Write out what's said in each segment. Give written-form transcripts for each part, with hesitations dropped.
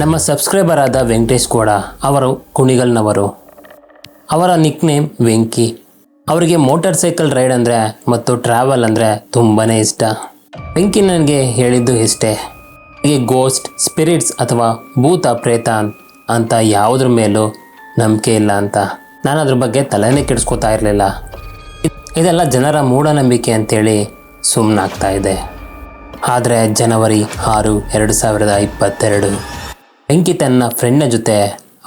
ನಮ್ಮ ಸಬ್ಸ್ಕ್ರೈಬರ್ ಆದ ವೆಂಕಟೇಶ್ ಗೌಡ ಅವರು ಕುಣಿಗಲ್ನವರು. ಅವರ ನಿಕ್ ನೇಮ್ ವೆಂಕಿ. ಅವರಿಗೆ ಮೋಟಾರ್ ಸೈಕಲ್ ರೈಡ್ ಅಂದರೆ ಮತ್ತು ಟ್ರಾವೆಲ್ ಅಂದರೆ ತುಂಬಾ ಇಷ್ಟ. ವೆಂಕಿ ನನಗೆ ಹೇಳಿದ್ದು ಇಷ್ಟೇ, ಈ ಗೋಸ್ಟ್, ಸ್ಪಿರಿಟ್ಸ್ ಅಥವಾ ಭೂತ ಪ್ರೇತ ಅಂತ ಯಾವುದ್ರ ಮೇಲೂ ನಂಬಿಕೆ ಇಲ್ಲ ಅಂತ. ನಾನು ಅದ್ರ ಬಗ್ಗೆ ತಲೆನೇ ಕೆಡಿಸ್ಕೋತಾ ಇರಲಿಲ್ಲ. ಇದೆಲ್ಲ ಜನರ ಮೂಢನಂಬಿಕೆ ಅಂತೇಳಿ ಸುಮ್ಮನಾಗ್ತಾ ಇದೆ. ಆದರೆ ಜನವರಿ 6, 2022 ವೆಂಕಿ ತನ್ನ ಫ್ರೆಂಡ್ನ ಜೊತೆ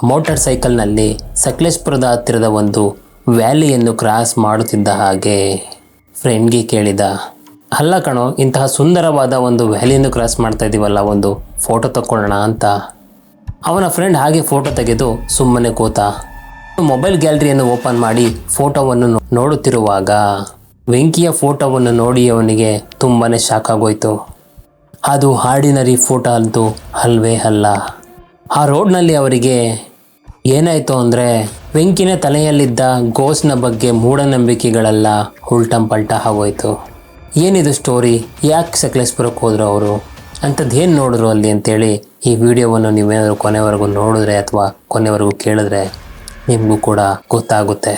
ಮೋಟಾರ್ ಸೈಕಲ್ನಲ್ಲಿ ಸಕಲೇಶಪುರದ ಹತ್ತಿರದ ಒಂದು ವ್ಯಾಲಿಯನ್ನು ಕ್ರಾಸ್ ಮಾಡುತ್ತಿದ್ದ ಹಾಗೆ ಫ್ರೆಂಡ್ಗೆ ಕೇಳಿದ, ಅಲ್ಲ ಕಣೋ, ಇಂತಹ ಸುಂದರವಾದ ಒಂದು ವ್ಯಾಲಿಯನ್ನು ಕ್ರಾಸ್ ಮಾಡ್ತಾ ಇದ್ದೀವಲ್ಲ, ಒಂದು ಫೋಟೋ ತಗೊಳ್ಳೋಣ ಅಂತ. ಅವನ ಫ್ರೆಂಡ್ ಹಾಗೆ ಫೋಟೋ ತೆಗೆದು ಸುಮ್ಮನೆ ಕೂತ. ಮೊಬೈಲ್ ಗ್ಯಾಲರಿಯನ್ನು ಓಪನ್ ಮಾಡಿ ಫೋಟೋವನ್ನು ನೋಡುತ್ತಿರುವಾಗ ವೆಂಕಿಯ ಫೋಟೋವನ್ನು ನೋಡಿ ಅವನಿಗೆ ತುಂಬಾ ಶಾಕ್ ಆಗೋಯ್ತು. ಅದು ಆರ್ಡಿನರಿ ಫೋಟೋ ಅಂತೂ ಅಲ್ವೇ ಅಲ್ಲ. ಆ ರೋಡ್ನಲ್ಲಿ ಅವರಿಗೆ ಏನಾಯಿತು ಅಂದರೆ, ವೆಂಕಿನ ತಲೆಯಲ್ಲಿದ್ದ ಗೋಸ್ಟ್ನ ಬಗ್ಗೆ ಮೂಢನಂಬಿಕೆಗಳೆಲ್ಲ ಉಲ್ಟಂಪಲ್ಟ ಆಗೋಯ್ತು. ಏನಿದು ಸ್ಟೋರಿ, ಯಾಕೆ ಸಕಲೇಶಪುರಕ್ಕೆ ಹೋದರು ಅವರು, ಅಂಥದ್ದೇನು ನೋಡಿದ್ರು ಅಲ್ಲಿ ಅಂತೇಳಿ ಈ ವಿಡಿಯೋವನ್ನು ನೀವೇನಾದರೂ ಕೊನೆವರೆಗೂ ನೋಡಿದ್ರೆ ಅಥವಾ ಕೊನೆವರೆಗೂ ಕೇಳಿದ್ರೆ ನಿಮಗೂ ಕೂಡ ಗೊತ್ತಾಗುತ್ತೆ.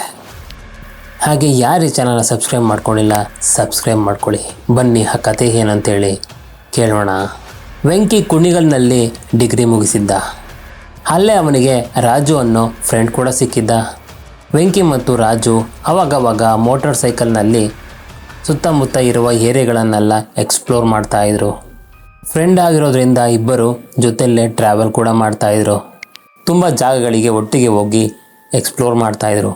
ಹಾಗೆ ಯಾರು ಈ ಚಾನಲ್ನ ಸಬ್ಸ್ಕ್ರೈಬ್ ಮಾಡ್ಕೊಂಡಿಲ್ಲ, ಸಬ್ಸ್ಕ್ರೈಬ್ ಮಾಡ್ಕೊಳ್ಳಿ. ಬನ್ನಿ ಆ ಕತೆ ಏನಂತೇಳಿ ಕೇಳೋಣ. ವೆಂಕಿ ಕುಣಿಗಲ್ನಲ್ಲಿ ಡಿಗ್ರಿ ಮುಗಿಸಿದ್ದ. ಅಲ್ಲೇ ಅವನಿಗೆ ರಾಜು ಅನ್ನೋ ಫ್ರೆಂಡ್ ಕೂಡ ಸಿಕ್ಕಿದ್ದ. ವೆಂಕಿ ಮತ್ತು ರಾಜು ಅವಾಗವಾಗ ಮೋಟಾರ್ ಸೈಕಲ್ನಲ್ಲಿ ಸುತ್ತಮುತ್ತ ಇರುವ ಏರಿಯಾಗಳನ್ನೆಲ್ಲ ಎಕ್ಸ್ಪ್ಲೋರ್ ಮಾಡ್ತಾಯಿದ್ರು. ಫ್ರೆಂಡ್ ಆಗಿರೋದ್ರಿಂದ ಇಬ್ಬರು ಜೊತೆಯಲ್ಲೇ ಟ್ರಾವೆಲ್ ಕೂಡ ಮಾಡ್ತಾಯಿದ್ರು. ತುಂಬ ಜಾಗಗಳಿಗೆ ಒಟ್ಟಿಗೆ ಹೋಗಿ ಎಕ್ಸ್ಪ್ಲೋರ್ ಮಾಡ್ತಾಯಿದ್ರು.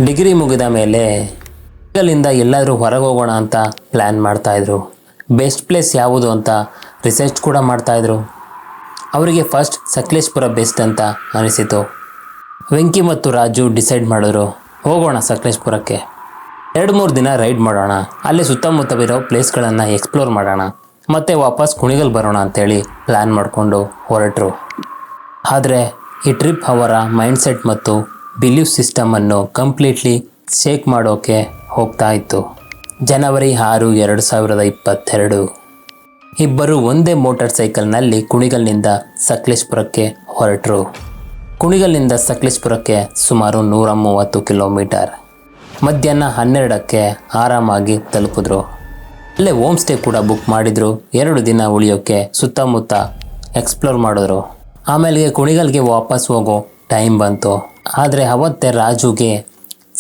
ಡಿಗ್ರಿ ಮುಗಿದ ಮೇಲೆ ಅಲ್ಲಿಂದ ಎಲ್ಲಾದರೂ ಹೊರಗೆ ಹೋಗೋಣ ಅಂತ ಪ್ಲ್ಯಾನ್ ಮಾಡ್ತಾಯಿದ್ರು. ಬೆಸ್ಟ್ ಪ್ಲೇಸ್ ಯಾವುದು ಅಂತ ರಿಸರ್ಚ್ ಕೂಡ ಮಾಡ್ತಾಯಿದ್ರು. ಅವರಿಗೆ ಫಸ್ಟ್ ಸಕಲೇಶಪುರ ಬೆಸ್ಟ್ ಅಂತ ಅನಿಸಿತು. ವೆಂಕಿ ಮತ್ತು ರಾಜು ಡಿಸೈಡ್ ಮಾಡಿದ್ರು, ಹೋಗೋಣ ಸಕಲೇಶಪುರಕ್ಕೆ, 2-3 ದಿನ ರೈಡ್ ಮಾಡೋಣ, ಅಲ್ಲಿ ಸುತ್ತಮುತ್ತ ಇರೋ ಪ್ಲೇಸ್ಗಳನ್ನು ಎಕ್ಸ್ಪ್ಲೋರ್ ಮಾಡೋಣ, ಮತ್ತು ವಾಪಸ್ ಕುಣಿಗಲ್ ಬರೋಣ ಅಂತೇಳಿ ಪ್ಲ್ಯಾನ್ ಮಾಡಿಕೊಂಡು ಹೊರಟರು. ಆದರೆ ಈ ಟ್ರಿಪ್ ಅವರ ಮೈಂಡ್ಸೆಟ್ ಮತ್ತು ಬಿಲೀಫ್ ಸಿಸ್ಟಮನ್ನು ಕಂಪ್ಲೀಟ್ಲಿ ಶೇಕ್ ಮಾಡೋಕ್ಕೆ ಹೋಗ್ತಾ ಇತ್ತು. ಜನವರಿ 6, 2022 ಇಬ್ಬರು ಒಂದೇ ಮೋಟಾರ್ ಸೈಕಲ್ನಲ್ಲಿ ಕುಣಿಗಲ್ನಿಂದ ಸಕಲೇಶಪುರಕ್ಕೆ ಹೊರಟರು. ಕುಣಿಗಲ್ನಿಂದ ಸಕಲೇಶಪುರಕ್ಕೆ ಸುಮಾರು 130 ಕಿಲೋಮೀಟರ್. ಮಧ್ಯಾಹ್ನ 12ಕ್ಕೆ ಆರಾಮಾಗಿ ತಲುಪಿದ್ರು. ಅಲ್ಲೇ ಹೋಮ್ ಸ್ಟೇ ಕೂಡ ಬುಕ್ ಮಾಡಿದ್ರು. 2 ದಿನ ಉಳಿಯೋಕ್ಕೆ ಸುತ್ತಮುತ್ತ ಎಕ್ಸ್ಪ್ಲೋರ್ ಮಾಡಿದ್ರು. ಆಮೇಲೆ ಕುಣಿಗಲ್ಗೆ ವಾಪಸ್ ಹೋಗೋ ಟೈಮ್ ಬಂತು. ಆದರೆ ಅವತ್ತೇ ರಾಜುಗೆ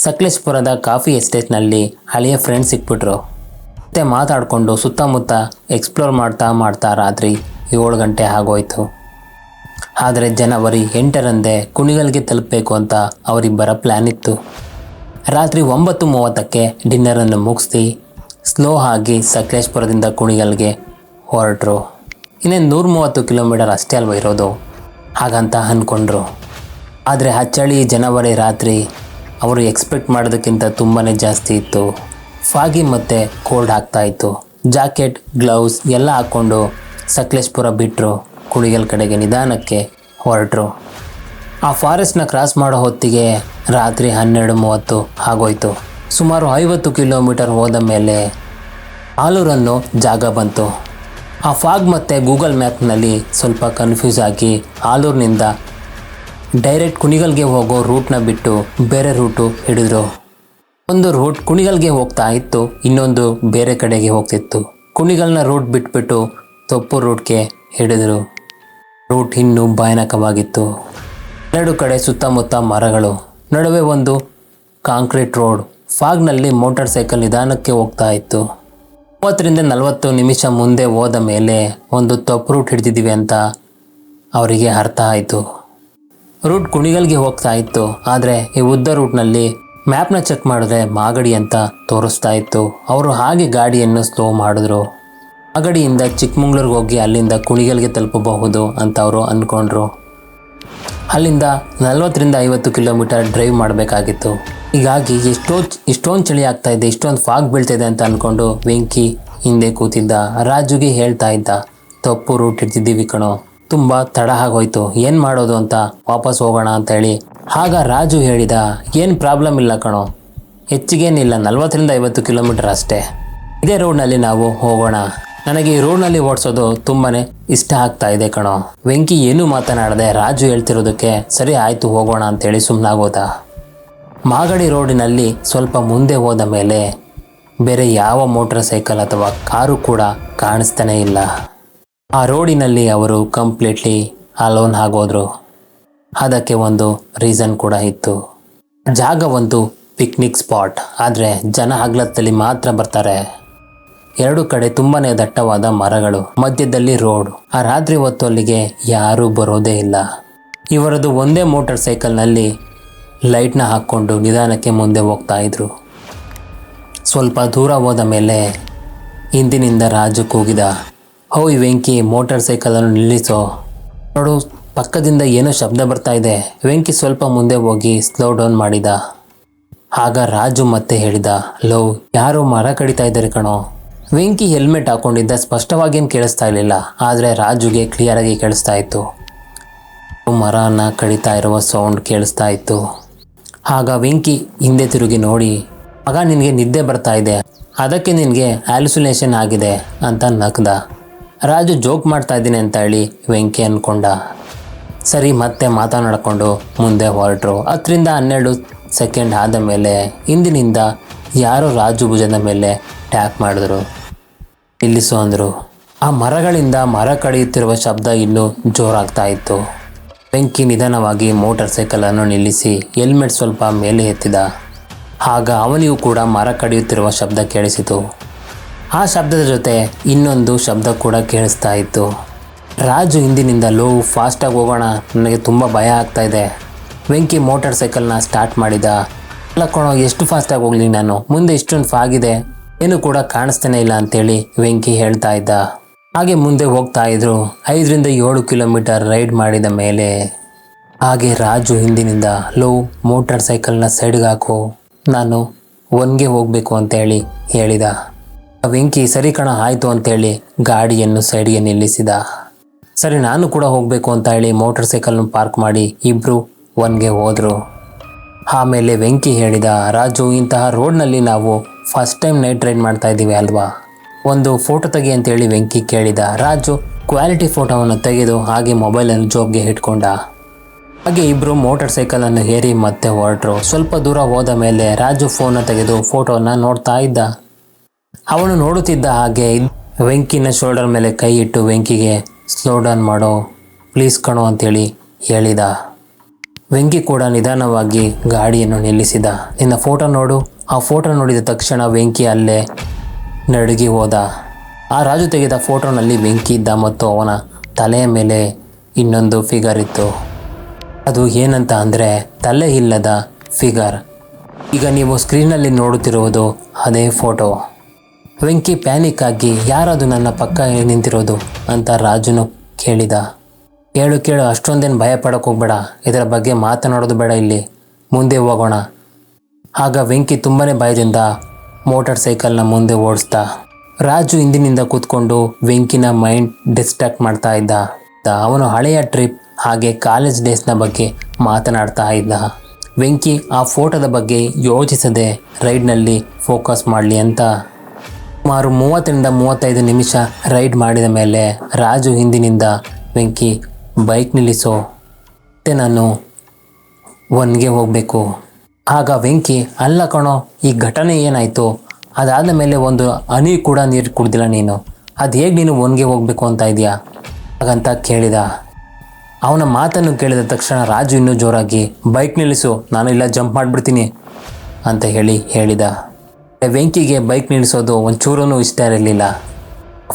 ಸಕಲೇಶಪುರದ ಕಾಫಿ ಎಸ್ಟೇಟ್ನಲ್ಲಿ ಹಳೆಯ ಫ್ರೆಂಡ್ ಸಿಕ್ಬಿಟ್ರು. ಮತ್ತೆ ಮಾತಾಡಿಕೊಂಡು ಸುತ್ತಮುತ್ತ ಎಕ್ಸ್ಪ್ಲೋರ್ ಮಾಡ್ತಾ ರಾತ್ರಿ 7 ಗಂಟೆ ಆಗೋಯ್ತು. ಆದರೆ ಜನವರಿ 8ರಂದೇ ಕುಣಿಗಲ್ಗೆ ತಲುಪಬೇಕು ಅಂತ ಅವರಿಬ್ಬರ ಪ್ಲ್ಯಾನ್ ಇತ್ತು. ರಾತ್ರಿ 9:30ಕ್ಕೆ ಡಿನ್ನರನ್ನು ಮುಗಿಸಿ ಸ್ಲೋ ಆಗಿ ಸಕಲೇಶಪುರದಿಂದ ಕುಣಿಗಲ್ಗೆ ಹೊರಟರು. ಇನ್ನೇನು 130 ಕಿಲೋಮೀಟರ್ ಅಷ್ಟೇ ಅಲ್ವ ಇರೋದು, ಹಾಗಂತ ಅಂದ್ಕೊಂಡ್ರು. ಆದರೆ ಆ ಚಳಿ ಜನವರಿ ರಾತ್ರಿ ಅವರು ಎಕ್ಸ್ಪೆಕ್ಟ್ ಮಾಡೋದಕ್ಕಿಂತ ತುಂಬಾ ಜಾಸ್ತಿ ಇತ್ತು. ಫಾಗಿ ಮತ್ತು ಕೋಲ್ಡ್ ಆಗ್ತಾಯಿತ್ತು. ಜಾಕೆಟ್, ಗ್ಲೌಸ್ ಎಲ್ಲ ಹಾಕ್ಕೊಂಡು ಸಕಲೇಶಪುರ ಬಿಟ್ಟರು. ಕುಣಿಗಲ್ ಕಡೆಗೆ ನಿಧಾನಕ್ಕೆ ಹೊರಟರು. ಆ ಫಾರೆಸ್ಟ್ನ ಕ್ರಾಸ್ ಮಾಡೋ ಹೊತ್ತಿಗೆ ರಾತ್ರಿ 12:30 ಆಗೋಯ್ತು. ಸುಮಾರು 50 ಕಿಲೋಮೀಟರ್ ಹೋದ ಮೇಲೆ ಆಲೂರನ್ನು ಜಾಗ ಬಂತು. ಆ ಫಾಗ್ ಮತ್ತು ಗೂಗಲ್ ಮ್ಯಾಪ್ನಲ್ಲಿ ಸ್ವಲ್ಪ ಕನ್ಫ್ಯೂಸ್ ಆಗಿ ಆಲೂರಿನಿಂದ ಡೈರೆಕ್ಟ್ ಕುಣಿಗಲ್ಗೆ ಹೋಗೋ ರೂಟ್ನ ಬಿಟ್ಟು ಬೇರೆ ರೂಟು ಹಿಡಿದ್ರು. ಒಂದು ರೂಟ್ ಕುಣಿಗಲ್ಗೆ ಹೋಗ್ತಾ ಇತ್ತು, ಇನ್ನೊಂದು ಬೇರೆ ಕಡೆಗೆ ಹೋಗ್ತಿತ್ತು. ಕುಣಿಗಲ್ನ ರೂಟ್ ಬಿಟ್ಬಿಟ್ಟು ತೊಪ್ಪು ರೂಟ್ಗೆ ಹಿಡಿದ್ರು. ರೂಟ್ ಇನ್ನೂ ಭಯಾನಕವಾಗಿತ್ತು. 2 ಕಡೆ ಸುತ್ತಮುತ್ತ ಮರಗಳು, ನಡುವೆ ಒಂದು ಕಾಂಕ್ರೀಟ್ ರೋಡ್. ಫಾಗ್ನಲ್ಲಿ ಮೋಟಾರ್ ಸೈಕಲ್ ನಿಧಾನಕ್ಕೆ ಹೋಗ್ತಾ ಇತ್ತು. 30-40 ನಿಮಿಷ ಮುಂದೆ ಹೋದ ಮೇಲೆ ಒಂದು ತಪ್ಪು ರೂಟ್ ಹಿಡಿದಿದ್ದೀವಿ ಅಂತ ಅವರಿಗೆ ಅರ್ಥ ಆಯಿತು. ರೂಟ್ ಕುಣಿಗಲ್ಗೆ ಹೋಗ್ತಾ ಇತ್ತು, ಆದರೆ ಈ ಉದ್ದ ರೂಟ್ನಲ್ಲಿ ಮ್ಯಾಪ್ನ ಚೆಕ್ ಮಾಡಿದ್ರೆ ಮಾಗಡಿ ಅಂತ ತೋರಿಸ್ತಾ ಇತ್ತು. ಅವರು ಹಾಗೆ ಗಾಡಿಯನ್ನು ಸ್ಲೋ ಮಾಡಿದ್ರು. ಮಾಗಡಿಯಿಂದ ಚಿಕ್ಕಮಂಗ್ಳೂರಿಗೆ ಹೋಗಿ ಅಲ್ಲಿಂದ ಕುಣಿಗಲ್ಗೆ ತಲುಪಬಹುದು ಅಂತ ಅವರು ಅಂದ್ಕೊಂಡ್ರು. ಅಲ್ಲಿಂದ 40-50 ಕಿಲೋಮೀಟರ್ ಡ್ರೈವ್ ಮಾಡಬೇಕಾಗಿತ್ತು. ಹೀಗಾಗಿ ಇಷ್ಟೊಂದು ಚಳಿ ಆಗ್ತಾ ಇದೆ, ಇಷ್ಟೊಂದು ಫಾಗ್ ಬೀಳ್ತಿದೆ ಅಂತ ಅಂದ್ಕೊಂಡು ವೆಂಕಿ ಹಿಂದೆ ಕೂತಿದ್ದ. ರಾಜುಗೆ ಹೇಳ್ತಾ ಇದ್ದ, ತಪ್ಪು ರೂಟ್ ಹಿಡ್ತಿದ್ದೀವಿ ಕಣೋ, ತುಂಬ ತಡ ಆಗೋಯ್ತು, ಏನು ಮಾಡೋದು ಅಂತ ವಾಪಸ್ ಹೋಗೋಣ ಅಂತ ಹೇಳಿ. ಆಗ ರಾಜು ಹೇಳಿದ, ಏನು ಪ್ರಾಬ್ಲಮ್ ಇಲ್ಲ ಕಣೋ, ಹೆಚ್ಚಿಗೇನಿಲ್ಲ, 40-50 ಕಿಲೋಮೀಟರ್ ಅಷ್ಟೇ, ಇದೇ ರೋಡ್ನಲ್ಲಿ ನಾವು ಹೋಗೋಣ, ನನಗೆ ಈ ರೋಡ್ನಲ್ಲಿ ಓಡಿಸೋದು ತುಂಬಾ ಇಷ್ಟ ಆಗ್ತಾ ಇದೆ ಕಣೋ. ವೆಂಕಿ ಏನೂ ಮಾತನಾಡದೆ ರಾಜು ಹೇಳ್ತಿರೋದಕ್ಕೆ ಸರಿ ಆಯಿತು ಹೋಗೋಣ ಅಂತೇಳಿ ಸುಮ್ಮನಾಗೋದ. ಮಾಗಡಿ ರೋಡಿನಲ್ಲಿ ಸ್ವಲ್ಪ ಮುಂದೆ ಹೋದ ಮೇಲೆ ಬೇರೆ ಯಾವ ಮೋಟರ್ ಸೈಕಲ್ ಅಥವಾ ಕಾರು ಕೂಡ ಕಾಣಿಸ್ತಾನೇ ಇಲ್ಲ. ಆ ರೋಡಿನಲ್ಲಿ ಅವರು ಕಂಪ್ಲೀಟ್ಲಿ ಅಲೋನ್ ಆಗೋದ್ರು. ಅದಕ್ಕೆ ಒಂದು ರೀಸನ್ ಕೂಡ ಇತ್ತು. ಜಾಗ ಒಂದು ಪಿಕ್ನಿಕ್ ಸ್ಪಾಟ್, ಆದರೆ ಜನ ಹಗಲತ್ತಲ್ಲಿ ಮಾತ್ರ ಬರ್ತಾರೆ. ಎರಡು ಕಡೆ ತುಂಬಾ ದಟ್ಟವಾದ ಮರಗಳು, ಮಧ್ಯದಲ್ಲಿ ರೋಡ್. ಆ ರಾತ್ರಿ ಹೊತ್ತು ಅಲ್ಲಿಗೆ ಯಾರೂ ಬರೋದೇ ಇಲ್ಲ. ಇವರದು ಒಂದೇ ಮೋಟರ್ ಸೈಕಲ್ನಲ್ಲಿ ಲೈಟ್ನ ಹಾಕ್ಕೊಂಡು ನಿಧಾನಕ್ಕೆ ಮುಂದೆ ಹೋಗ್ತಾ ಇದ್ರು. ಸ್ವಲ್ಪ ದೂರ ಹೋದ ಮೇಲೆ ಹಿಂದಿನಿಂದ ರಾಜು ಕೂಗಿದ, ಓಯ್ ವೆಂಕಿ, ಮೋಟರ್ ಸೈಕಲನ್ನು ನಿಲ್ಲಿಸೋ, ನೋಡು ಪಕ್ಕದಿಂದ ಏನೋ ಶಬ್ದ ಬರ್ತಾ ಇದೆ. ವೆಂಕಿ ಸ್ವಲ್ಪ ಮುಂದೆ ಹೋಗಿ ಸ್ಲೋ ಡೌನ್ ಮಾಡಿದ. ಆಗ ರಾಜು ಮತ್ತೆ ಹೇಳಿದ, ಲೋ, ಯಾರೋ ಮರ ಕಡಿತಾ ಇದ್ದಾರೆ ಕಣೋ. ವೆಂಕಿ ಹೆಲ್ಮೆಟ್ ಹಾಕೊಂಡಿದ್ದ, ಸ್ಪಷ್ಟವಾಗೇನು ಕೇಳಿಸ್ತಾ ಇರಲಿಲ್ಲ, ಆದರೆ ರಾಜುಗೆ ಕ್ಲಿಯರಾಗಿ ಕೇಳಿಸ್ತಾ ಇತ್ತು. ಮರನ ಕಡಿತಾ ಇರುವ ಸೌಂಡ್ ಕೇಳಿಸ್ತಾ ಇತ್ತು. ಆಗ ವೆಂಕಿ ಹಿಂದೆ ತಿರುಗಿ ನೋಡಿ, ಆಗ ನಿನಗೆ ನಿದ್ದೆ ಬರ್ತಾ ಇದೆ, ಅದಕ್ಕೆ ನಿನಗೆ ಹ್ಯಾಲುಸಿನೇಷನ್ ಆಗಿದೆ ಅಂತ ನಕ್ದ. ರಾಜು ಜೋಕ್ ಮಾಡ್ತಾ ಇದ್ದೀನಿ ಅಂತ ಹೇಳಿ ವೆಂಕಿ ಅಂದ್ಕೊಂಡ. ಸರಿ ಮತ್ತೆ ಮಾತನಾಡಿಕೊಂಡು ಮುಂದೆ ಹೊರಟರು. 10-12 ಸೆಕೆಂಡ್ ಆದ ಮೇಲೆ ಹಿಂದಿನಿಂದ ಯಾರೋ ರಾಜು ಭುಜದ ಮೇಲೆ ಟ್ಯಾಪ್ ಮಾಡಿದ್ರು. ನಿಲ್ಲಿಸು ಅಂದರು. ಆ ಮರಗಳಿಂದ ಮರ ಕಡಿಯುತ್ತಿರುವ ಶಬ್ದ ಇನ್ನೂ ಜೋರಾಗ್ತಾ ಇತ್ತು. ವೆಂಕಿ ನಿಧಾನವಾಗಿ ಮೋಟರ್ ಸೈಕಲನ್ನು ನಿಲ್ಲಿಸಿ ಹೆಲ್ಮೆಟ್ ಸ್ವಲ್ಪ ಮೇಲೆ ಎತ್ತಿದ. ಆಗ ಅವನಿಗೂ ಕೂಡ ಮರ ಕಡಿಯುತ್ತಿರುವ ಶಬ್ದ ಕೇಳಿಸಿತು. ಆ ಶಬ್ದದ ಜೊತೆ ಇನ್ನೊಂದು ಶಬ್ದ ಕೂಡ ಕೇಳಿಸ್ತಾ ಇತ್ತು. ರಾಜು ಹಿಂದಿನಿಂದ, ಲೋ, ಫಾಸ್ಟಾಗಿ ಹೋಗೋಣ, ನನಗೆ ತುಂಬ ಭಯ ಆಗ್ತಾ ಇದೆ. ವೆಂಕಿ ಮೋಟರ್ ಸೈಕಲ್ನ ಸ್ಟಾರ್ಟ್ ಮಾಡಿದ. ಅಲ್ಲ ಕಣೋ, ಎಷ್ಟು ಫಾಸ್ಟಾಗಿ ಹೋಗಲಿ ನಾನು, ಮುಂದೆ ಇಷ್ಟೊಂದು ಫಾಗಿದೆ, ಏನೂ ಕೂಡ ಕಾಣಿಸ್ತಾನೆ ಇಲ್ಲ ಅಂತೇಳಿ ವೆಂಕಿ ಹೇಳ್ತಾ ಇದ್ದ. ಹಾಗೆ ಮುಂದೆ ಹೋಗ್ತಾ ಇದ್ರು. 5-7 ಕಿಲೋಮೀಟರ್ ರೈಡ್ ಮಾಡಿದ ಮೇಲೆ ಹಾಗೆ ರಾಜು ಹಿಂದಿನಿಂದ, ಲೋ, ಮೋಟರ್ ಸೈಕಲ್ನ ಸೈಡ್ಗೆ ಹಾಕು, ನಾನು ಒನ್ಗೆ ಹೋಗಬೇಕು ಅಂತೇಳಿ ಹೇಳಿದ. ವೆಂಕಿ ಸರಿ ಕಣ, ಆಯಿತು ಅಂತೇಳಿ ಗಾಡಿಯನ್ನು ಸೈಡ್ಗೆ ನಿಲ್ಲಿಸಿದ. ಸರಿ ನಾನು ಕೂಡ ಹೋಗಬೇಕು ಅಂತ ಹೇಳಿ ಮೋಟರ್ ಸೈಕಲ್ನ ಪಾರ್ಕ್ ಮಾಡಿ ಇಬ್ಬರು ಒನ್ಗೆ ಹೋದರು. ಆಮೇಲೆ ವೆಂಕಿ ಹೇಳಿದ, ರಾಜು, ಇಂತಹ ರೋಡ್ನಲ್ಲಿ ನಾವು ಫಸ್ಟ್ ಟೈಮ್ ನೈಟ್ ರೈಡ್ ಮಾಡ್ತಾ ಇದ್ದೀವಿ ಅಲ್ವಾ, ಒಂದು ಫೋಟೋ ತೆಗಿ ಅಂತೇಳಿ ವೆಂಕಿ ಕೇಳಿದ. ರಾಜು ಕ್ವಾಲಿಟಿ ಫೋಟೋವನ್ನು ತೆಗೆದು ಹಾಗೆ ಮೊಬೈಲನ್ನು ಜೋಬ್ಗೆ ಇಟ್ಕೊಂಡ. ಹಾಗೆ ಇಬ್ಬರು ಮೋಟರ್ ಸೈಕಲನ್ನು ಏರಿ ಮತ್ತೆ ಹೊರಟರು. ಸ್ವಲ್ಪ ದೂರ ಹೋದ ಮೇಲೆ ರಾಜು ಫೋನ್ನ ತೆಗೆದು ಫೋಟೋನ ನೋಡ್ತಾ ಇದ್ದ. ಅವನು ನೋಡುತ್ತಿದ್ದ ಹಾಗೆ ವೆಂಕಿನ ಶೋಲ್ಡರ್ ಮೇಲೆ ಕೈ ಇಟ್ಟು ವೆಂಕಿಗೆ ಸ್ಲೋ ಡೌನ್ ಮಾಡೋ, ಪ್ಲೀಸ್ ಕಣೋ ಅಂತೇಳಿ ಹೇಳಿದ. ವೆಂಕಿ ಕೂಡ ನಿಧಾನವಾಗಿ ಗಾಡಿಯನ್ನು ನಿಲ್ಲಿಸಿದ. ನಿನ್ನ ಫೋಟೋ ನೋಡು. ಆ ಫೋಟೋ ನೋಡಿದ ತಕ್ಷಣ ವೆಂಕಿ ಅಲ್ಲೇ ನಡುಗಿ ಹೋದ. ಆ ರಾಜು ತೆಗೆದ ಫೋಟೋನಲ್ಲಿ ವೆಂಕಿ ಇದ್ದ ಮತ್ತು ಅವನ ತಲೆಯ ಮೇಲೆ ಇನ್ನೊಂದು ಫಿಗರ್ ಇತ್ತು. ಅದು ಏನಂತ ಅಂದರೆ ತಲೆ ಇಲ್ಲದ ಫಿಗರ್. ಈಗ ನೀವು ಸ್ಕ್ರೀನಲ್ಲಿ ನೋಡುತ್ತಿರುವುದು ಅದೇ ಫೋಟೋ. ವೆಂಕಿ ಪ್ಯಾನಿಕ್ ಆಗಿ, ಯಾರದು ನನ್ನ ಪಕ್ಕ ನಿಂತಿರೋದು ಅಂತ ರಾಜುನು ಕೇಳಿದ. ಕೇಳು, ಅಷ್ಟೊಂದೇನು ಭಯ ಪಡೋಕೆ ಹೋಗ್ಬೇಡ, ಇದರ ಬಗ್ಗೆ ಮಾತನಾಡೋದು ಬೇಡ, ಇಲ್ಲಿ ಮುಂದೆ ಹೋಗೋಣ. ಆಗ ವೆಂಕಿ ತುಂಬಾ ಭಯದಿಂದ ಮೋಟರ್ ಸೈಕಲ್ನ ಮುಂದೆ ಓಡಿಸ್ದ. ರಾಜು ಹಿಂದಿನಿಂದ ಕೂತ್ಕೊಂಡು ವೆಂಕಿನ ಮೈಂಡ್ ಡಿಸ್ಟ್ರಾಕ್ಟ್ ಮಾಡ್ತಾ ಇದ್ದ. ಅವನು ಹಳೆಯ ಟ್ರಿಪ್ ಹಾಗೆ ಕಾಲೇಜ್ ಡೇಸ್ನ ಬಗ್ಗೆ ಮಾತನಾಡ್ತಾ ಇದ್ದ. ವೆಂಕಿ ಆ ಫೋಟೋದ ಬಗ್ಗೆ ಯೋಚಿಸದೆ ರೈಡ್ನಲ್ಲಿ ಫೋಕಸ್ ಮಾಡಲಿ ಅಂತ ಸುಮಾರು 30-35 ನಿಮಿಷ ರೈಡ್ ಮಾಡಿದ ಮೇಲೆ ರಾಜು ಹಿಂದಿನಿಂದ, ವೆಂಕಿ ಬೈಕ್ ನಿಲ್ಲಿಸೋ, ಮತ್ತೆ ನಾನು ಒನ್ಗೆ ಹೋಗಬೇಕು. ಆಗ ವೆಂಕಿ, ಅಲ್ಲ ಕಣೋ, ಈ ಘಟನೆ ಏನಾಯಿತು, ಅದಾದ ಮೇಲೆ ಒಂದು ಹನಿ ಕೂಡ ನೀರು ಕುಡ್ದಿಲ್ಲ ನೀನು, ಅದು ಹೇಗೆ ನೀನು ಒನ್ಗೆ ಹೋಗಬೇಕು ಅಂತ ಇದೆಯಾ ಹಾಗಂತ ಕೇಳಿದ. ಅವನ ಮಾತನ್ನು ಕೇಳಿದ ತಕ್ಷಣ ರಾಜು ಇನ್ನೂ ಜೋರಾಗಿ, ಬೈಕ್ ನಿಲ್ಲಿಸು, ನಾನು ಇಲ್ಲ ಜಂಪ್ ಮಾಡಿಬಿಡ್ತೀನಿ ಅಂತ ಹೇಳಿದ. ವೆಂಕಿಗೆ ಬೈಕ್ ನಿಲ್ಲಿಸೋದು ಒಂಚೂರೂ ಇಷ್ಟ ಇರಲಿಲ್ಲ.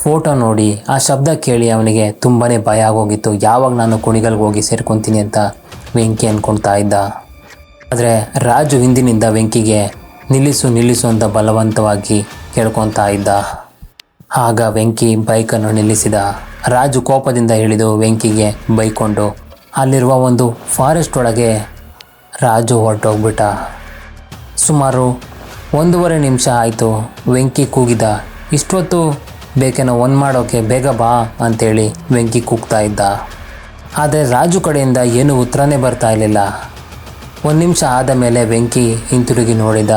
ಫೋಟೋ ನೋಡಿ ಆ ಶಬ್ದ ಕೇಳಿ ಅವನಿಗೆ ತುಂಬಾ ಭಯ ಆಗೋಗಿತ್ತು. ಯಾವಾಗ ನಾನು ಕುಣಿಗಲ್ಗೆ ಹೋಗಿ ಸೇರ್ಕೊತೀನಿ ಅಂತ ವೆಂಕಿ ಅಂದ್ಕೊಳ್ತಾ ಇದ್ದ. ಆದರೆ ರಾಜು ಹಿಂದಿನಿಂದ ವೆಂಕಿಗೆ ನಿಲ್ಲಿಸು ಅಂತ ಬಲವಂತವಾಗಿ ಕೇಳ್ಕೊತಾ ಇದ್ದ. ಆಗ ವೆಂಕಿ ಬೈಕನ್ನು ನಿಲ್ಲಿಸಿದ. ರಾಜು ಕೋಪದಿಂದ ಇಳಿದು ವೆಂಕಿಗೆ ಬೈಕೊಂಡು ಅಲ್ಲಿರುವ ಒಂದು ಫಾರೆಸ್ಟ್ ಒಳಗೆ ರಾಜು ಹೊರಟೋಗ್ಬಿಟ್ಟ. ಸುಮಾರು 1.5 ನಿಮಿಷ ಆಯಿತು. ವೆಂಕಿ ಕೂಗಿದ, ಇಷ್ಟೊತ್ತು ಬೇಕೇನೋ ಒನ್ ಮಾಡೋಕ್ಕೆ, ಬೇಗ ಬಾ ಅಂತೇಳಿ ವೆಂಕಿ ಕೂಗ್ತಾ ಇದ್ದ. ಆದರೆ ರಾಜು ಕಡೆಯಿಂದ ಏನೂ ಉತ್ತರನೇ ಬರ್ತಾ ಇರಲಿಲ್ಲ. 1 ನಿಮಿಷ ಆದ ಮೇಲೆ ವೆಂಕಿ ಹಿಂತಿರುಗಿ ನೋಡಿದ.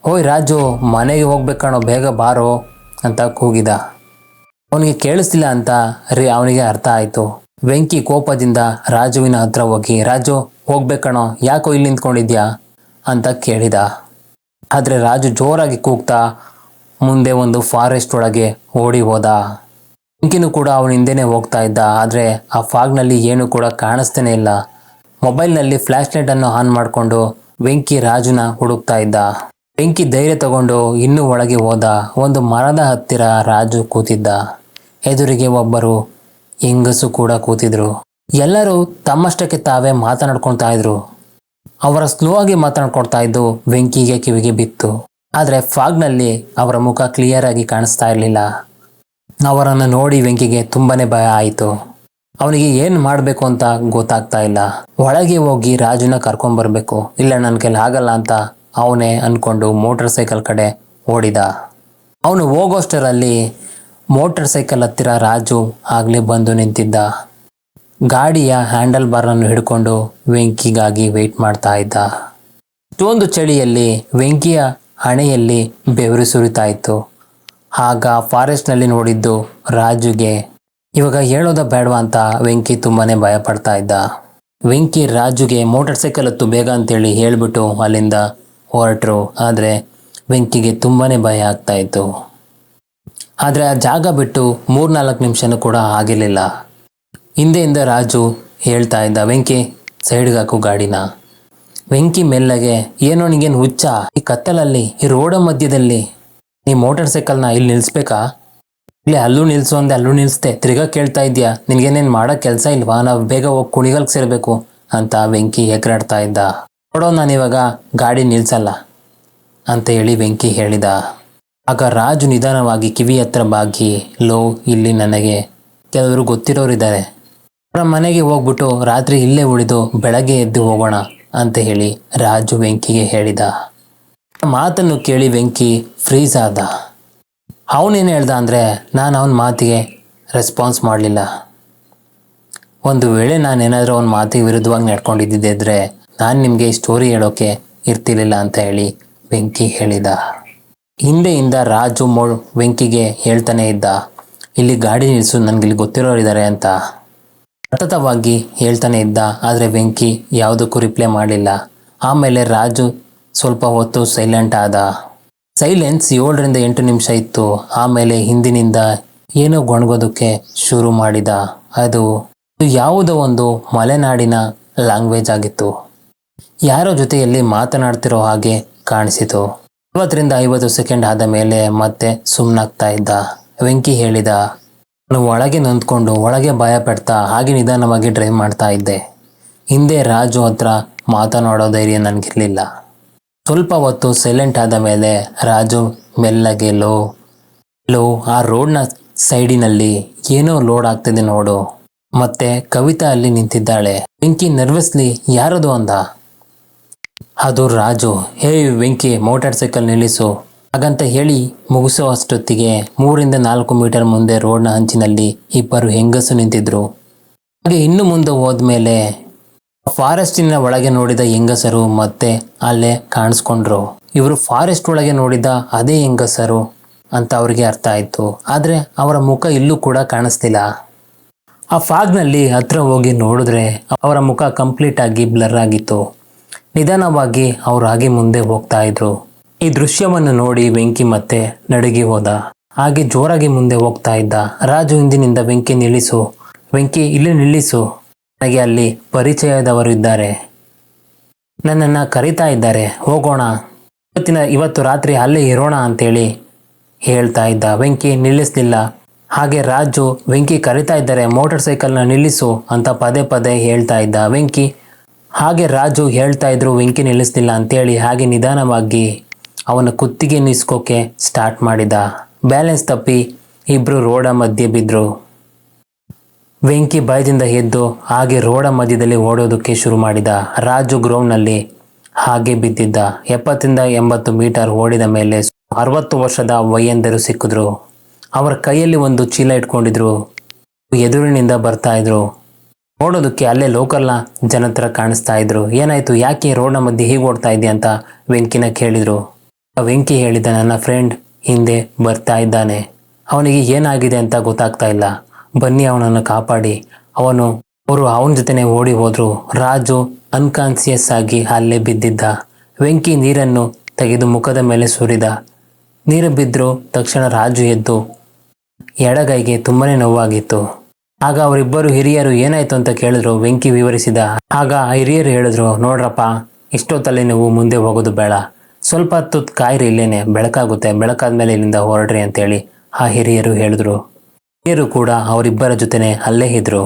ಓಯ್ ರಾಜು, ಮನೆಗೆ ಹೋಗ್ಬೇಕಣೋ, ಬೇಗ ಬಾರೋ ಅಂತ ಕೂಗಿದ. ಅವನಿಗೆ ಕೇಳಿಸ್ತಿಲ್ಲ ಅಂತ ಅವನಿಗೆ ಅರ್ಥ ಆಯಿತು. ವೆಂಕಿ ಕೋಪದಿಂದ ರಾಜುವಿನ ಹತ್ರ ಹೋಗಿ, ರಾಜು ಹೋಗ್ಬೇಕಣೋ, ಯಾಕೋ ಇಲ್ಲಿ ನಿಂತ್ಕೊಂಡಿದ್ಯಾ ಅಂತ ಕೇಳಿದ. ಆದರೆ ರಾಜು ಜೋರಾಗಿ ಕೂಗ್ತಾ ಮುಂದೆ ಒಂದು ಫಾರೆಸ್ಟ್ ಒಳಗೆ ಓಡಿ ಹೋದ. ವೆಂಕಿನೂ ಕೂಡ ಅವನ ಹಿಂದೆನೇ ಹೋಗ್ತಾ ಇದ್ದ. ಆದರೆ ಆ ಫಾಗ್ನಲ್ಲಿ ಏನು ಕೂಡ ಕಾಣಿಸ್ತೇನೆ ಇಲ್ಲ. ಮೊಬೈಲ್ನಲ್ಲಿ ಫ್ಲ್ಯಾಶ್ ಲೈಟನ್ನು ಆನ್ ಮಾಡಿಕೊಂಡು ವೆಂಕಿ ರಾಜುನ ಹುಡುಕ್ತಾ ಇದ್ದ. ವೆಂಕಿ ಧೈರ್ಯ ತಗೊಂಡು ಇನ್ನೂ ಒಳಗೆ ಹೋದ. ಒಂದು ಮರದ ಹತ್ತಿರ ರಾಜು ಕೂತಿದ್ದ. ಎದುರಿಗೆ ಒಬ್ಬರು ಹೆಂಗಸು ಕೂಡ ಕೂತಿದ್ರು. ಎಲ್ಲರೂ ತಮ್ಮಷ್ಟಕ್ಕೆ ತಾವೇ ಮಾತನಾಡ್ಕೊಳ್ತಾ ಇದ್ರು. ಅವರ ಸ್ಲೋ ಆಗಿ ಮಾತನಾಡ್ಕೊಳ್ತಾ ಇದ್ದು ವೆಂಕಿಗೆ ಕಿವಿಗೆ ಬಿತ್ತು. ಆದರೆ ಫಾಗ್ನಲ್ಲಿ ಅವರ ಮುಖ ಕ್ಲಿಯರ್ ಆಗಿ ಕಾಣಿಸ್ತಾ ಇರಲಿಲ್ಲ. ಅವರನ್ನು ನೋಡಿ ವೆಂಕಿಗೆ ತುಂಬಾನೇ ಭಯ ಆಯಿತು. ಅವನಿಗೆ ಏನು ಮಾಡಬೇಕು ಅಂತ ಗೊತ್ತಾಗ್ತಾ ಇಲ್ಲ. ಒಳಗೆ ಹೋಗಿ ರಾಜುನ ಕರ್ಕೊಂಡ್ಬರ್ಬೇಕು, ಇಲ್ಲ ನನ್ನ ಕೈಲಿ ಆಗಲ್ಲ ಅಂತ ಅವನೇ ಅಂದ್ಕೊಂಡು ಮೋಟರ್ ಸೈಕಲ್ ಕಡೆ ಓಡಿದ. ಅವನು ಹೋಗೋಷ್ಟರಲ್ಲಿ ಮೋಟರ್ ಸೈಕಲ್ ಹತ್ತಿರ ರಾಜು ಆಗಲೇ ಬಂದು ನಿಂತಿದ್ದ. ಗಾಡಿಯ ಹ್ಯಾಂಡಲ್ ಬಾರನ್ನು ಹಿಡ್ಕೊಂಡು ವೆಂಕಿಗಾಗಿ ವೆಯ್ಟ್ ಮಾಡ್ತಾ ಇದ್ದ. ಇಷ್ಟೊಂದು ಚಳಿಯಲ್ಲಿ ವೆಂಕಿಯ ಹಣೆಯಲ್ಲಿ ಬೆವರು ಸುರಿತಾ ಇತ್ತು. ಆಗ ಫಾರೆಸ್ಟ್ನಲ್ಲಿ ನೋಡಿದ್ದು ರಾಜುಗೆ. ಇವಾಗ ಹೇಳೋದ ಬೇಡವಾ ಅಂತ ವೆಂಕಿ ತುಂಬಾನೇ ಭಯ ಪಡ್ತಾ ಇದ್ದ. ವೆಂಕಿ ರಾಜುಗೆ ಮೋಟರ್ ಸೈಕಲ್ ಹತ್ತು ಬೇಗ ಅಂತೇಳಿ ಹೇಳ್ಬಿಟ್ಟು ಅಲ್ಲಿಂದ ಹೊರಟರು. ಆದರೆ ವೆಂಕಿಗೆ ತುಂಬಾನೇ ಭಯ ಆಗ್ತಾ ಇತ್ತು. ಆದರೆ ಆ ಜಾಗ ಬಿಟ್ಟು 3-4 ನಿಮಿಷನೂ ಕೂಡ ಆಗಿರಲಿಲ್ಲ. ಹಿಂದೆಯಿಂದ ರಾಜು ಹೇಳ್ತಾ ಇದ್ದ, ವೆಂಕಿ ಸೈಡ್ಗೆ ಹಾಕು ಗಾಡಿನ. ವೆಂಕಿ ಮೆಲ್ಲಗೆ, ಏನೋ ನಿಗೇನು ಹುಚ್ಚ, ಈ ಕತ್ತಲಲ್ಲಿ ಈ ರೋಡ ಮಧ್ಯದಲ್ಲಿ ನೀ ಮೋಟರ್ ಸೈಕಲ್ನ ಇಲ್ಲಿ ನಿಲ್ಲಿಸ್ಬೇಕಾ? ಇಲ್ಲಿ ಅಲ್ಲೂ ನಿಲ್ಸು ಅಂದೆ, ಅಲ್ಲೂ ನಿಲ್ಲಿಸ್ದೆ, ತಿರ್ಗಾ ಕೇಳ್ತಾ ಇದೆಯಾ, ನಿನಗೇನೇನು ಮಾಡೋ ಕೆಲಸ ಇಲ್ವಾ? ನಾವು ಬೇಗ ಹೋಗಿ ಕುಣಿಗಲ್ಗೆ ಸೇರಬೇಕು ಅಂತ ವೆಂಕಿ ಎಗರಾಡ್ತಾ ಇದ್ದ. ನೋಡೋ, ನಾನಿವಾಗ ಗಾಡಿ ನಿಲ್ಸಲ್ಲ ಅಂತ ಹೇಳಿ ವೆಂಕಿ ಹೇಳಿದ. ಆಗ ರಾಜು ನಿಧಾನವಾಗಿ ಕಿವಿ ಹತ್ರ ಬಾಗಿ, ಲೋ, ಇಲ್ಲಿ ನನಗೆ ಕೆಲವರು ಗೊತ್ತಿರೋರಿದ್ದಾರೆ, ಅವರ ಮನೆಗೆ ಹೋಗ್ಬಿಟ್ಟು ರಾತ್ರಿ ಇಲ್ಲೇ ಉಳಿದು ಬೆಳಗ್ಗೆ ಎದ್ದು ಹೋಗೋಣ ಅಂತ ಹೇಳಿ ರಾಜು ವೆಂಕಿಗೆ ಹೇಳಿದ. ಮಾತನ್ನು ಕೇಳಿ ವೆಂಕಿ ಫ್ರೀಸ್ ಆದ. ಅವನೇನು ಹೇಳ್ದ ಅಂದರೆ, ನಾನು ಅವನ ಮಾತಿಗೆ ರೆಸ್ಪಾನ್ಸ್ ಮಾಡಲಿಲ್ಲ. ಒಂದು ವೇಳೆ ನಾನೇನಾದರೂ ಅವನ ಮಾತಿಗೆ ವಿರುದ್ಧವಾಗಿ ನಡ್ಕೊಂಡಿದ್ದಿದ್ದರೆ ನಾನು ನಿಮಗೆ ಈ ಸ್ಟೋರಿ ಹೇಳೋಕೆ ಇರ್ತಿರ್ಲಿಲ್ಲ ಅಂತ ಹೇಳಿ ವೆಂಕಿ ಹೇಳಿದ. ಹಿಂದೆಯಿಂದ ರಾಜು ವೆಂಕಿಗೆ ಹೇಳ್ತಾನೆ ಇದ್ದ, ಇಲ್ಲಿ ಗಾಡಿ ನಿಲ್ಲಿಸು, ನನಗಿಲ್ಲಿ ಗೊತ್ತಿರೋರಿದ್ದಾರೆ ಅಂತ ಸತತವಾಗಿ ಹೇಳ್ತಾನೆ ಇದ್ದ. ಆದರೆ ವೆಂಕಿ ಯಾವುದಕ್ಕೂ ರಿಪ್ಲೈ ಮಾಡಲಿಲ್ಲ. ಆಮೇಲೆ ರಾಜು ಸ್ವಲ್ಪ ಹೊತ್ತು ಸೈಲೆಂಟ್ ಆದ. ಸೈಲೆನ್ಸ್ 7-8 ನಿಮಿಷ ಇತ್ತು. ಆಮೇಲೆ ಹಿಂದಿನಿಂದ ಏನೋ ಗೊಣಗೋದಕ್ಕೆ ಶುರು ಮಾಡಿದ. ಅದು ಯಾವುದೋ ಒಂದು ಮಲೆನಾಡಿನ ಲ್ಯಾಂಗ್ವೇಜ್ ಆಗಿತ್ತು. ಯಾರೋ ಜೊತೆಯಲ್ಲಿ ಮಾತನಾಡ್ತಿರೋ ಹಾಗೆ ಕಾಣಿಸಿತು. 40-50 ಸೆಕೆಂಡ್ ಆದ ಮೇಲೆ ಮತ್ತೆ ಸುಮ್ಮನಾಗ್ತಾ ಇದ್ದ. ವೆಂಕಿ ಹೇಳಿದ, ನಾನು ಒಳಗೆ ನೊಂದ್ಕೊಂಡು ಒಳಗೆ ಭಯ ಪಡ್ತಾ ಹಾಗೆ ನಿಧಾನವಾಗಿ ಡ್ರೈವ್ ಮಾಡ್ತಾ ಇದ್ದೆ. ಹಿಂದೆ ರಾಜು ಹತ್ರ ಮಾತನಾಡೋ ಧೈರ್ಯ ನನಗಿರಲಿಲ್ಲ. ಸ್ವಲ್ಪ ಹೊತ್ತು ಸೈಲೆಂಟ್ ಆದ ಮೇಲೆ ರಾಜು ಮೆಲ್ಲಗೆ, ಲೋ, ಆ ರೋಡ್ನ ಸೈಡಿನಲ್ಲಿ ಏನೋ ಲೋಡ್ ಆಗ್ತಿದೆ ನೋಡು. ಮತ್ತೆ ಕವಿತಾ ಅಲ್ಲಿ ನಿಂತಿದ್ದಾಳೆ. ವೆಂಕಿ ನರ್ವಸ್ಲಿ ಯಾರದು ಅಂದ. ಅದು ರಾಜು. ಹೇ ವೆಂಕಿ, ಮೋಟಾರ್ ಸೈಕಲ್ ನಿಲ್ಲಿಸು ಹಾಗಂತ ಹೇಳಿ ಮುಗಿಸೋ ಅಷ್ಟೊತ್ತಿಗೆ 3-4 ಮೀಟರ್ ಮುಂದೆ ರೋಡ್ನ ಅಂಚಿನಲ್ಲಿ ಇಬ್ಬರು ಹೆಂಗಸು ನಿಂತಿದ್ರು. ಹಾಗೆ ಇನ್ನು ಮುಂದೆ ಹೋದ್ಮೇಲೆ ಫಾರೆಸ್ಟಿನ ಒಳಗೆ ನೋಡಿದ ಹೆಂಗಸರು ಮತ್ತೆ ಅಲ್ಲೇ ಕಾಣಿಸ್ಕೊಂಡ್ರು. ಇವರು ಫಾರೆಸ್ಟ್ ಒಳಗೆ ನೋಡಿದ ಅದೇ ಹೆಂಗಸರು ಅಂತ ಅವ್ರಿಗೆ ಅರ್ಥ ಆಯಿತು. ಆದರೆ ಅವರ ಮುಖ ಇಲ್ಲೂ ಕೂಡ ಕಾಣಿಸ್ತಿಲ್ಲ. ಆ ಫಾಗ್ನಲ್ಲಿ ಹತ್ರ ಹೋಗಿ ನೋಡಿದ್ರೆ ಅವರ ಮುಖ ಕಂಪ್ಲೀಟ್ ಆಗಿ ಬ್ಲರ್ ಆಗಿತ್ತು. ನಿಧಾನವಾಗಿ ಅವರು ಹಾಗೆ ಮುಂದೆ ಹೋಗ್ತಾ ಇದ್ರು. ಈ ದೃಶ್ಯವನ್ನು ನೋಡಿ ವೆಂಕಿ ಮತ್ತೆ ನಡುಗಿ ಹೋದ. ಹಾಗೆ ಜೋರಾಗಿ ಮುಂದೆ ಹೋಗ್ತಾ ಇದ್ದ. ರಾಜು ಹಿಂದಿನಿಂದ, ವೆಂಕಿ ನಿಲ್ಲಿಸು, ವೆಂಕಿ ಇಲ್ಲಿ ನಿಲ್ಲಿಸು, ನನಗೆ ಅಲ್ಲಿ ಪರಿಚಯದವರು ಇದ್ದಾರೆ, ನನ್ನನ್ನು ಕರೀತಾ ಇದ್ದಾರೆ, ಹೋಗೋಣ, ಇವತ್ತು ರಾತ್ರಿ ಅಲ್ಲೇ ಇರೋಣ ಅಂತೇಳಿ ಹೇಳ್ತಾ ಇದ್ದ. ವೆಂಕಿ ನಿಲ್ಲಿಸಲಿಲ್ಲ. ಹಾಗೆ ರಾಜು, ವೆಂಕಿ ಕರೀತಾ ಇದ್ದಾರೆ, ಮೋಟರ್ ಸೈಕಲ್ನ ನಿಲ್ಲಿಸು ಅಂತ ಪದೇ ಪದೇ ಹೇಳ್ತಾ ಇದ್ದ. ಹಾಗೆ ರಾಜು ಹೇಳ್ತಾ ಇದ್ರು, ವೆಂಕಿ ನಿಲ್ಲಿಸಲಿಲ್ಲ ಅಂತೇಳಿ. ಹಾಗೆ ನಿಧಾನವಾಗಿ ಅವನ ಕುತ್ತಿಗೆ ನಿಸ್ಕೋಕೆ ಸ್ಟಾರ್ಟ್ ಮಾಡಿದ. ಬ್ಯಾಲೆನ್ಸ್ ತಪ್ಪಿ ಇಬ್ರು ರೋಡ ಮಧ್ಯೆ ಬಿದ್ರು. ವೆಂಕಿ ಭಯದಿಂದ ಎದ್ದು ಹಾಗೆ ರೋಡ ಮಧ್ಯದಲ್ಲಿ ಓಡೋದಕ್ಕೆ ಶುರು ಮಾಡಿದ. ರಾಜು ಗ್ರೌಂಡ್ನಲ್ಲಿ ಹಾಗೆ ಬಿದ್ದಿದ್ದ. 70-80 ಮೀಟರ್ ಓಡಿದ ಮೇಲೆ 60 ವರ್ಷದ ವಯ್ಯಂದರು ಸಿಕ್ಕಿದ್ರು. ಅವರ ಕೈಯಲ್ಲಿ ಒಂದು ಚೀಲ ಇಟ್ಕೊಂಡಿದ್ರು. ಎದುರಿನಿಂದ ಬರ್ತಾ ಇದ್ರು. ನೋಡೋದಕ್ಕೆ ಅಲ್ಲೇ ಲೋಕಲ್ನ ಜನತ್ರ ಕಾಣಿಸ್ತಾ ಇದ್ರು. ಏನಾಯ್ತು, ಯಾಕೆ ರೋಡ್ನ ಮಧ್ಯೆ ಹೀಗೆ ಓಡ್ತಾ ಇದೆಯಾ ಅಂತ ವೆಂಕಿನ ಕೇಳಿದ್ರು. ವೆಂಕಿ ಹೇಳಿದ, ನನ್ನ ಫ್ರೆಂಡ್ ಹಿಂದೆ ಬರ್ತಾ ಇದ್ದಾನೆ ಅವನಿಗೆ ಏನಾಗಿದೆ ಅಂತ ಗೊತ್ತಾಗ್ತಾ ಇಲ್ಲ. ಬನ್ನಿ ಅವನನ್ನು ಕಾಪಾಡಿ. ಅವರು ಅವನ ಜೊತೆನೆ ಓಡಿ ಹೋದ್ರು. ರಾಜು ಅನ್ಕಾನ್ಸಿಯಸ್ ಆಗಿ ಅಲ್ಲೇ ಬಿದ್ದಿದ್ದ. ವೆಂಕಿ ನೀರನ್ನು ತೆಗೆದು ಮುಖದ ಮೇಲೆ ಸುರಿದ. ನೀರು ಬಿದ್ದರೂ ತಕ್ಷಣ ರಾಜು ಎದ್ದು ಎಡಗೈಗೆ ತುಂಬಾನೇ ನೋವಾಗಿತ್ತು. ಆಗ ಅವರಿಬ್ಬರು ಹಿರಿಯರು ಏನಾಯ್ತು ಅಂತ ಕೇಳಿದ್ರು. ವೆಂಕಿ ವಿವರಿಸಿದ. ಆಗ ಆ ಹಿರಿಯರು ಹೇಳಿದ್ರು, ನೋಡ್ರಪ್ಪ, ಇಷ್ಟೊತ್ತಲ್ಲಿ ನೀವು ಮುಂದೆ ಹೋಗೋದು ಬೇಡ, ಸ್ವಲ್ಪ ಹೊತ್ತು ಕಾಯಿರಿ, ಇಲ್ಲೇನೆ ಬೆಳಕಾಗುತ್ತೆ, ಬೆಳಕಾದ್ಮೇಲೆ ಇಲ್ಲಿಂದ ಹೊರಡ್ರಿ ಅಂತೇಳಿ ಆ ಹಿರಿಯರು ಹೇಳಿದ್ರು. ಹಿರಿಯರು ಕೂಡ ಅವರಿಬ್ಬರ ಜೊತೆನೆ ಅಲ್ಲೇ ಇದ್ರು.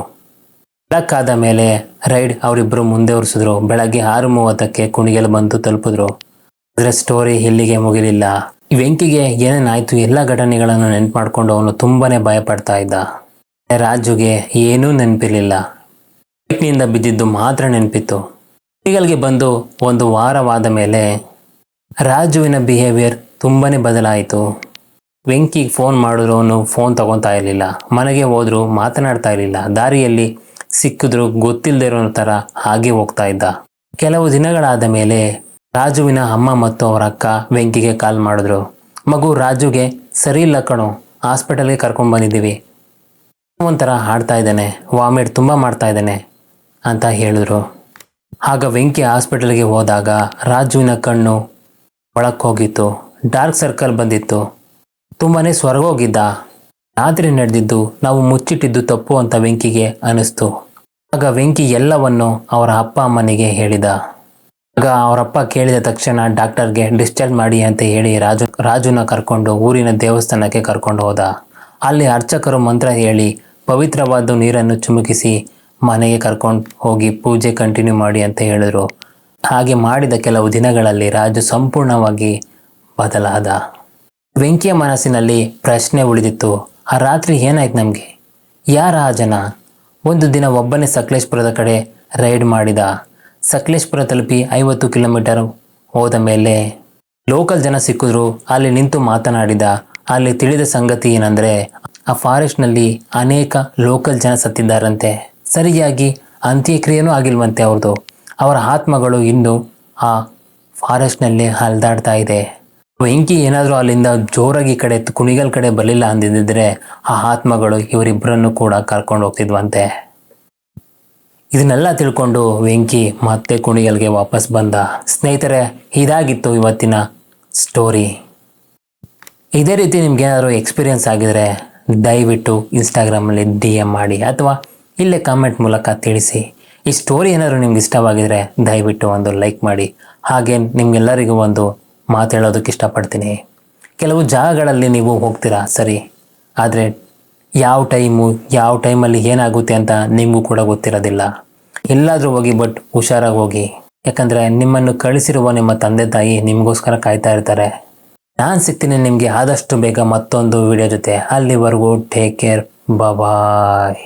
ಬೆಳಕಾದ ಮೇಲೆ ರೈಡ್ ಅವರಿಬ್ಬರು ಮುಂದೆ ಉರಿಸಿದ್ರು. ಬೆಳಗ್ಗೆ 6:30ಕ್ಕೆ ಕುಣಿಗಲ್ ಬಂದು ತಲುಪಿದ್ರು. ಅದರ ಸ್ಟೋರಿ ಇಲ್ಲಿಗೆ ಮುಗಿಲಿಲ್ಲ. ವೆಂಕಿಗೆ ಏನೇನಾಯ್ತು ಎಲ್ಲ ಘಟನೆಗಳನ್ನು ನೆನ್ಪು ಮಾಡ್ಕೊಂಡು ಅವನು ತುಂಬಾನೇ ಭಯ ಪಡ್ತಾ ಇದ್ದ. ರಾಜುಗೆ ಏನೂ ನೆನಪಿರ್ಲಿಲ್ಲ. ಬೈಕ್ನಿಂದ ಬಿದ್ದಿದ್ದು ಮಾತ್ರ ನೆನಪಿತ್ತು. ಕುಣಿಗಲ್ಗೆ ಬಂದು 1 ವಾರವಾದ ಮೇಲೆ ರಾಜುವಿನ ಬಿಹೇವಿಯರ್ ತುಂಬಾನೇ ಬದಲಾಯಿತು. ವೆಂಕಿಗೆ ಫೋನ್ ಮಾಡಿದ್ರು ಅವನು ಫೋನ್ ತಗೊತಾ ಇರಲಿಲ್ಲ. ಮನೆಗೆ ಹೋದ್ರು ಮಾತನಾಡ್ತಾ ಇರಲಿಲ್ಲ. ದಾರಿಯಲ್ಲಿ ಸಿಕ್ಕಿದ್ರು ಗೊತ್ತಿಲ್ಲದೆ ಇರೋ ಥರ ಹಾಗೆ ಹೋಗ್ತಾ ಇದ್ದ. ಕೆಲವು ದಿನಗಳಾದ ಮೇಲೆ ರಾಜುವಿನ ಅಮ್ಮ ಮತ್ತು ಅವರ ಅಕ್ಕ ವೆಂಕಿಗೆ ಕಾಲ್ ಮಾಡಿದ್ರು. ಮಗು ರಾಜುಗೆ ಸರಿ ಇಲ್ಲ ಕಣೋ, ಹಾಸ್ಪಿಟಲ್ಗೆ ಕರ್ಕೊಂಡು ಬಂದಿದ್ದೀವಿ, ಒಂಥರ ಹಾಡ್ತಾ ಇದ್ದಾನೆ, ವಾಮಿಟ್ ತುಂಬ ಮಾಡ್ತಾ ಇದ್ದಾನೆ ಅಂತ ಹೇಳಿದ್ರು. ಆಗ ವೆಂಕಿ ಹಾಸ್ಪಿಟಲ್ಗೆ ಹೋದಾಗ ರಾಜುವಿನ ಕಣ್ಣು ಒಳಕ್ಕೆ ಹೋಗಿತ್ತು. ಡಾರ್ಕ್ ಸರ್ಕಲ್ ಬಂದಿತ್ತು. ತುಂಬಾನೇ ಸ್ವರ್ಗೋಗಿದ್ದ. ರಾತ್ರಿ ನಡೆದಿದ್ದು ನಾವು ಮುಚ್ಚಿಟ್ಟಿದ್ದು ತಪ್ಪು ಅಂತ ವೆಂಕಿಗೆ ಅನಿಸ್ತು. ಆಗ ವೆಂಕಿ ಎಲ್ಲವನ್ನು ಅವರ ಅಪ್ಪ ಅಮ್ಮನಿಗೆ ಹೇಳಿದ. ಆಗ ಅವರಪ್ಪ ಕೇಳಿದ ತಕ್ಷಣ ಡಾಕ್ಟರ್ಗೆ ಡಿಸ್ಚಾರ್ಜ್ ಮಾಡಿ ಅಂತ ಹೇಳಿ ರಾಜುನ ಕರ್ಕೊಂಡು ಊರಿನ ದೇವಸ್ಥಾನಕ್ಕೆ ಕರ್ಕೊಂಡು ಹೋದ. ಅಲ್ಲಿ ಅರ್ಚಕರು ಮಂತ್ರ ಹೇಳಿ ಪವಿತ್ರವಾದ ನೀರನ್ನು ಚಿಮುಕಿಸಿ ಮನೆಗೆ ಕರ್ಕೊಂಡು ಹೋಗಿ ಪೂಜೆ ಕಂಟಿನ್ಯೂ ಮಾಡಿ ಅಂತ ಹೇಳಿದ್ರು. ಹಾಗೆ ಮಾಡಿದ ಕೆಲವು ದಿನಗಳಲ್ಲಿ ರಾಜು ಸಂಪೂರ್ಣವಾಗಿ ಬದಲಾದ. ವೆಂಕಿಯ ಮನಸ್ಸಿನಲ್ಲಿ ಪ್ರಶ್ನೆ ಉಳಿದಿತ್ತು, ಆ ರಾತ್ರಿ ಏನಾಯ್ತು ನಮಗೆ, ಯಾರ ಆ ಜನ? ಒಂದು ದಿನ ಒಬ್ಬನೇ ಸಕಲೇಶ್ಪುರದ ಕಡೆ ರೈಡ್ ಮಾಡಿದ. ಸಕಲೇಶ್ಪುರ ತಲುಪಿ 50 ಕಿಲೋಮೀಟರ್ ಹೋದ ಮೇಲೆ ಲೋಕಲ್ ಜನ ಸಿಕ್ಕಿದ್ರು. ಅಲ್ಲಿ ನಿಂತು ಮಾತನಾಡಿದ. ಅಲ್ಲಿ ತಿಳಿದ ಸಂಗತಿ ಏನಂದರೆ, ಆ ಫಾರೆಸ್ಟ್ನಲ್ಲಿ ಅನೇಕ ಲೋಕಲ್ ಜನ ಸತ್ತಿದ್ದಾರಂತೆ. ಸರಿಯಾಗಿ ಅಂತ್ಯಕ್ರಿಯೆನೂ ಆಗಿಲ್ವಂತೆ ಅವ್ರದ್ದು. ಅವರ ಆತ್ಮಗಳು ಇನ್ನೂ ಆ ಫಾರೆಸ್ಟ್ನಲ್ಲಿ ಹರಿದಾಡ್ತಾ ಇದೆ. ವೆಂಕಿ ಏನಾದರೂ ಅಲ್ಲಿಂದ ಜೋರಾಗಿ ಕಡೆ ಕುಣಿಗಲ್ ಕಡೆ ಬರಲಿಲ್ಲ ಅಂದಿದ್ದರೆ ಆ ಆತ್ಮಗಳು ಇವರಿಬ್ಬರನ್ನು ಕೂಡ ಕರ್ಕೊಂಡು ಹೋಗ್ತಿದ್ವಂತೆ. ಇದನ್ನೆಲ್ಲ ತಿಳ್ಕೊಂಡು ವೆಂಕಿ ಮತ್ತೆ ಕುಣಿಗಲ್ಗೆ ವಾಪಸ್ ಬಂದ. ಸ್ನೇಹಿತರೆ, ಇದಾಗಿತ್ತು ಇವತ್ತಿನ ಸ್ಟೋರಿ. ಇದೇ ರೀತಿ ನಿಮ್ಗೇನಾದರೂ ಎಕ್ಸ್ಪೀರಿಯನ್ಸ್ ಆಗಿದರೆ ದಯವಿಟ್ಟು ಇನ್ಸ್ಟಾಗ್ರಾಮಲ್ಲಿ DM ಮಾಡಿ ಅಥವಾ ಇಲ್ಲೇ ಕಾಮೆಂಟ್ ಮೂಲಕ ತಿಳಿಸಿ. ಈ ಸ್ಟೋರಿ ಏನಾದರೂ ನಿಮ್ಗೆ ಇಷ್ಟವಾಗಿದರೆ ದಯವಿಟ್ಟು ಒಂದು ಲೈಕ್ ಮಾಡಿ. ಹಾಗೆ ನಿಮ್ಗೆಲ್ಲರಿಗೂ ಒಂದು ಮಾತು ಹೇಳೋದಕ್ಕೆ ಇಷ್ಟಪಡ್ತೀನಿ. ಕೆಲವು ಜಾಗಗಳಲ್ಲಿ ನೀವು ಹೋಗ್ತೀರಾ ಸರಿ, ಆದರೆ ಯಾವ ಟೈಮಲ್ಲಿ ಏನಾಗುತ್ತೆ ಅಂತ ನಿಮಗೂ ಕೂಡ ಗೊತ್ತಿರೋದಿಲ್ಲ. ಎಲ್ಲಾದರೂ ಹೋಗಿ, ಬಟ್ ಹುಷಾರಾಗಿ ಹೋಗಿ. ಯಾಕಂದರೆ ನಿಮ್ಮನ್ನು ಕಳಿಸಿರುವ ನಿಮ್ಮ ತಂದೆ ತಾಯಿ ನಿಮಗೋಸ್ಕರ ಕಾಯ್ತಾ ಇರ್ತಾರೆ. ನಾನು ಸಿಗ್ತೀನಿ ನಿಮಗೆ ಆದಷ್ಟು ಬೇಗ ಮತ್ತೊಂದು ವಿಡಿಯೋ ಜೊತೆ. ಅಲ್ಲಿವರೆಗೂ ಟೇಕ್ ಕೇರ್, ಬಾಯ್.